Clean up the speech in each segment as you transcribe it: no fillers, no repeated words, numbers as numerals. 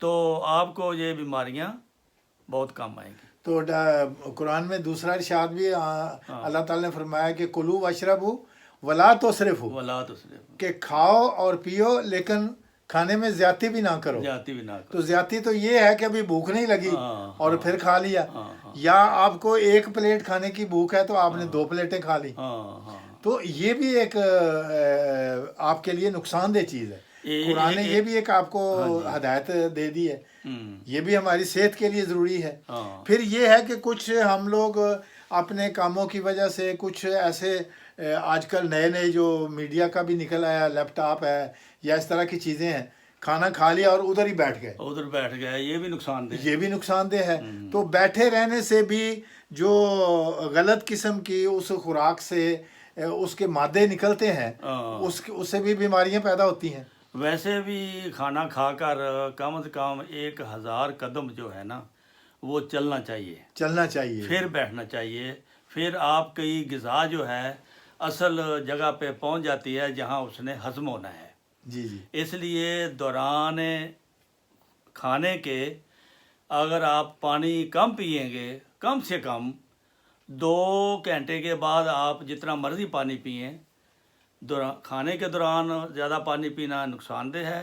تو آپ کو یہ بیماریاں بہت کم آئیں گی۔ تو قرآن میں دوسرا ارشاد بھی اللہ تعالیٰ نے فرمایا کہ کلو واشربو ولا تسرفو، ولا تسرفو، کہ کھاؤ اور پیو لیکن کھانے میں زیادتی بھی نہ کرو۔ زیادتی بھی نہ کرو۔ تو زیادتی تو یہ ہے کہ ابھی بھوک نہیں لگی اور پھر کھا لیا، یا آپ کو ایک پلیٹ کھانے کی بھوک ہے تو آپ نے 2 پلیٹیں کھا لی، تو یہ بھی ایک آپ کے لیے نقصان دہ چیز ہے۔ قرآن نے یہ بھی ایک آپ کو ہدایت دے دی ہے، یہ بھی ہماری صحت کے لیے ضروری ہے۔ پھر یہ ہے کہ کچھ ہم لوگ اپنے کاموں کی وجہ سے کچھ ایسے آج کل نئے نئے جو میڈیا کا بھی نکل آیا، لیپ ٹاپ ہے یا اس طرح کی چیزیں ہیں، کھانا کھا لیا اور ادھر ہی بیٹھ گئے، یہ بھی نقصان دہ، یہ بھی نقصان دہ ہے۔ تو بیٹھے رہنے سے بھی جو غلط قسم کی اس خوراک سے اس کے مادے نکلتے ہیں، اس سے بھی بیماریاں پیدا ہوتی ہیں۔ ویسے بھی کھانا کھا کر کم از کم 1000 قدم جو ہے نا وہ چلنا چاہیے، پھر بیٹھنا چاہیے، پھر آپ کی غذا جو ہے اصل جگہ پہ پہنچ جاتی ہے جہاں اس نے ہضم ہونا ہے۔ جی جی، اس لیے دوران کھانے کے اگر آپ پانی کم پئیں گے، کم سے کم 2 گھنٹے کے بعد آپ جتنا مرضی پانی پئیں، کھانے کے دوران زیادہ پانی پینا نقصان دہ ہے،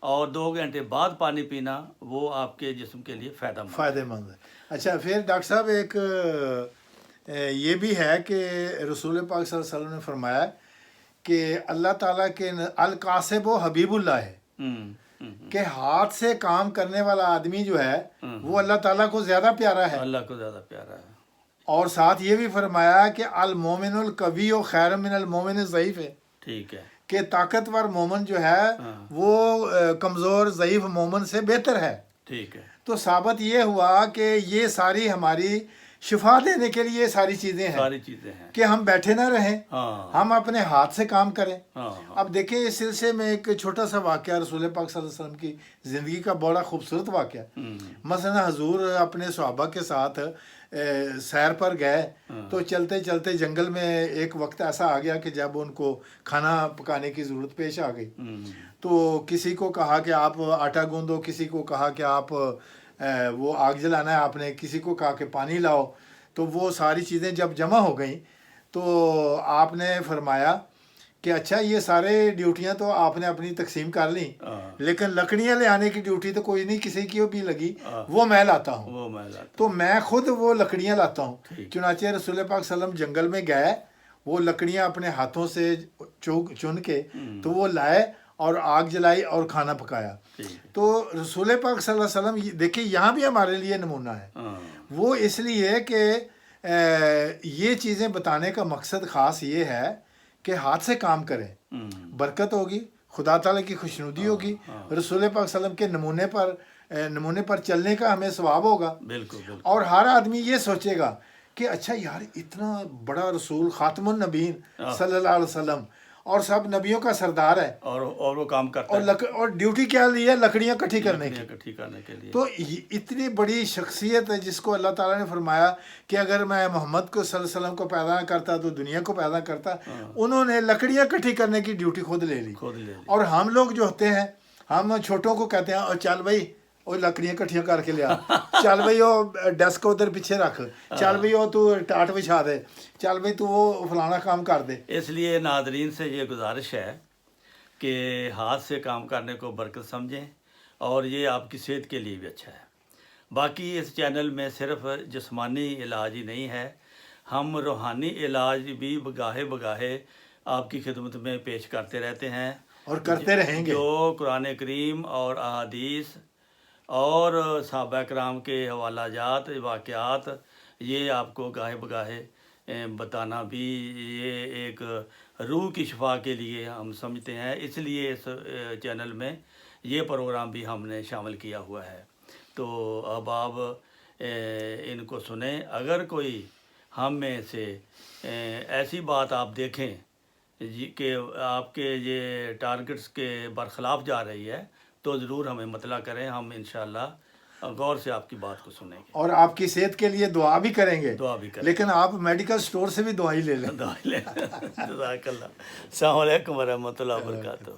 اور 2 گھنٹے بعد پانی پینا وہ آپ کے جسم کے لیے فائدہ مند ہے۔ اچھا، پھر ڈاکٹر صاحب ایک یہ بھی ہے کہ رسول پاک صلی اللہ علیہ وسلم نے فرمایا کہ اللہ تعالیٰ کے القاسب و حبیب اللہ ہے، کہ ہاتھ سے کام کرنے والا آدمی جو ہے وہ اللہ تعالیٰ کو زیادہ پیارا ہے۔ اور ساتھ یہ بھی فرمایا کہ المومن القوی و خیر من المومن الضعیف ہے، ٹھیک ہے، کہ طاقتور مومن جو ہے وہ کمزور ضعیف مومن سے بہتر ہے۔ ٹھیک ہے، تو ثابت یہ ہوا کہ یہ ساری ہماری شفا دینے کے لیے ساری چیزیں ہیں کہ ہم بیٹھے نہ رہیں، ہم اپنے ہاتھ سے کام کریں۔ اب دیکھیں اس سلسلے میں ایک چھوٹا سا واقعہ رسول پاک صلی اللہ علیہ وسلم کی زندگی کا بڑا خوبصورت واقعہ۔ مثلا حضور اپنے صحابہ کے ساتھ سیر پر گئے، تو چلتے چلتے جنگل میں ایک وقت ایسا آ گیا کہ جب ان کو کھانا پکانے کی ضرورت پیش آ گئی، تو کسی کو کہا کہ آپ آٹا گوندو، کسی کو کہا کہ آپ وہ آگ جلانا ہے آپ نے، کسی کو کہا کہ پانی لاؤ۔ تو وہ ساری چیزیں جب جمع ہو گئیں تو آپ نے فرمایا کہ اچھا یہ سارے ڈیوٹیاں تو آپ نے اپنی تقسیم کر لیں، لیکن لکڑیاں لے آنے کی ڈیوٹی تو کوئی نہیں کسی کی بھی لگی، وہ میں لاتا ہوں، تو میں خود وہ لکڑیاں لاتا ہوں۔ چنانچہ رسول پاک صلی اللہ علیہ وسلم جنگل میں گئے، وہ لکڑیاں اپنے ہاتھوں سے چن کے تو وہ لائے اور آگ جلائی اور کھانا پکایا۔ تو رسول پاک صلی اللہ علیہ وسلم دیکھیں یہاں بھی ہمارے لیے نمونہ ہے، وہ اس لیے کہ یہ چیزیں بتانے کا مقصد خاص یہ ہے کہ ہاتھ سے کام کریں، برکت ہوگی، خدا تعالیٰ کی خوشنودی ہوگی، رسول پاک صلی اللہ علیہ وسلم کے نمونے پر چلنے کا ہمیں ثواب ہوگا۔ اور ہر آدمی یہ سوچے گا کہ اچھا یار اتنا بڑا رسول خاتم النبیین صلی اللہ علیہ وسلم اور سب نبیوں کا سردار ہے، اور وہ کام کرتا ہے، اور ڈیوٹی کیا لی ہے؟ لکڑیاں کٹھی کرنے کے لیے۔ تو اتنی بڑی شخصیت ہے جس کو اللہ تعالیٰ نے فرمایا کہ اگر میں محمد کو صلی اللہ علیہ وسلم کو پیدا کرتا تو دنیا کو پیدا کرتا، انہوں نے لکڑیاں کٹھی کرنے کی ڈیوٹی خود لے لی۔ اور ہم لوگ جو ہوتے ہیں، ہم چھوٹوں کو کہتے ہیں اور چل بھائی وہ لکڑیاں کٹھیاں کر کے لیا، چل بھائی وہ ڈیسک ادھر پیچھے رکھ، چل بھائی وہ تو ٹاٹ بچھا دے، چل بھائی تو وہ فلانا کام کر دے۔ اس لیے ناظرین سے یہ گزارش ہے کہ ہاتھ سے کام کرنے کو برکت سمجھیں، اور یہ آپ کی صحت کے لیے بھی اچھا ہے۔ باقی اس چینل میں صرف جسمانی علاج ہی نہیں ہے، ہم روحانی علاج بھی بگاہے بگاہے آپ کی خدمت میں پیش کرتے رہتے ہیں اور کرتے رہیں گے، جو قرآن کریم اور احادیث اور صحابہ کرام کے حوالہ جات واقعات یہ آپ کو گاہے بگاہے بتانا بھی یہ ایک روح کی شفا کے لیے ہم سمجھتے ہیں، اس لیے اس چینل میں یہ پروگرام بھی ہم نے شامل کیا ہوا ہے۔ تو اب آپ ان کو سنیں، اگر کوئی ہم میں سے ایسی بات آپ دیکھیں کہ آپ کے یہ ٹارگٹس کے برخلاف جا رہی ہے تو ضرور ہمیں مطلع کریں، ہم انشاءاللہ غور سے آپ کی بات کو سنیں گے اور آپ کی صحت کے لیے دعا بھی کریں گے، لیکن آپ میڈیکل سٹور سے بھی دعائی لے لیں۔ جزاک اللہ۔ السلام علیکم ورحمۃ اللہ وبرکاتہ۔